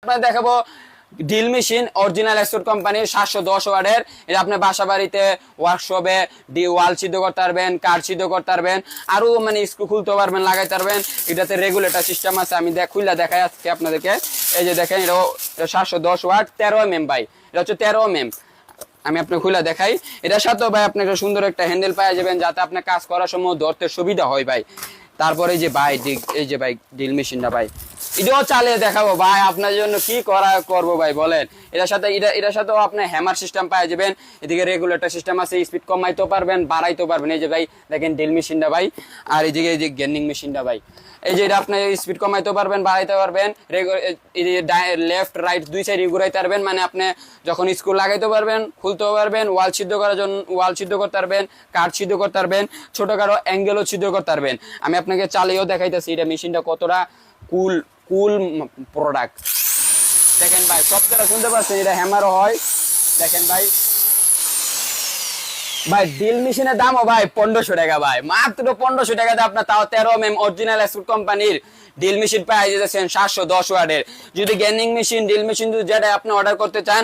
আপনাদের দেখাবো drill machine original export কোম্পানির 710 ওয়াটের। এটা আপনি বাসা বাড়িতে ওয়ার্কশপে ওয়াল সিদ্ধ করতে পারবেন, কাঠ সিদ্ধ করতে পারবেন, আরো মানে স্ক্রু খুলতে পারবেন, লাগাইতে পারবেন। এটাতে রেগুলেটর সিস্টেম আছে, আমি খুলে দেখাই আজকে আপনাদেরকে। এই যে দেখেন, এটা 710 ওয়াট 13 mm ভাই, এটা হচ্ছে 13 mm। আমি আপনাকে খুলে দেখাই। এটার সাথেও ভাই আপনি একটা সুন্দর একটা হ্যান্ডেল পাওয়া যাবেন, যাতে আপনার কাজ করার সময় ধরতে সুবিধা হয় ভাই। তারপরে এই যে ভাই, এই যে ভাই ড্রিল মেশিনটা ভাই, এটাও চালিয়ে দেখাবো ভাই আপনার জন্য, কি করবো ভাই বলেন। এটার সাথেও আপনি হ্যামার সিস্টেম পাওয়া যাবেন, এদিকে রেগুলেটর সিস্টেম আছে, স্পিড কমাইতেও পারবেন, বাড়াইতেও পারবেন। এই যে ভাই দেখেন ড্রিল মেশিনটা ভাই, আর এইদিকে এই যে গ্যানিং মেশিনটা ভাই, এই যে এটা আপনি স্পিড কমাইতে পারবেন, বাড়াইতে পারবেন, লেফট রাইট দুই সাইড ঘুরাইতে পারবেন। মানে আপনি যখন স্ক্রু লাগাইতে পারবেন, খুলতেও পারবেন, ওয়াল সিদ্ধ করার জন্য ওয়াল সিদ্ধ করতে পারবেন, কাঠ সিদ্ধ করতে পারবেন, ছোটখাটো অ্যাঙ্গেলও সিদ্ধ করতে পারবেন। আমি আপনাকে চালিয়েও দেখাইতেছি এটা মেশিনটা কতটা কুল প্রোডাক্ট। দেখেন ভাই, শব্দটা শুনতে পাচ্ছেন, এটা হ্যামারও হয়। দেখেন ভাই, ভাই ড্রিল মেশিনের দামও ভাই 1500 টাকা ভাই, মাত্র 1500 টাকাতে আপনার তাও 13 mm অরিজিনাল এক্সপোর্ট কোম্পানির ড্রিল মেশিন পাই যাচ্ছেন 710 ওয়াটের। যদি গ্যানিং মেশিন, ড্রিল মেশিন যেটা আপনি অর্ডার করতে চান,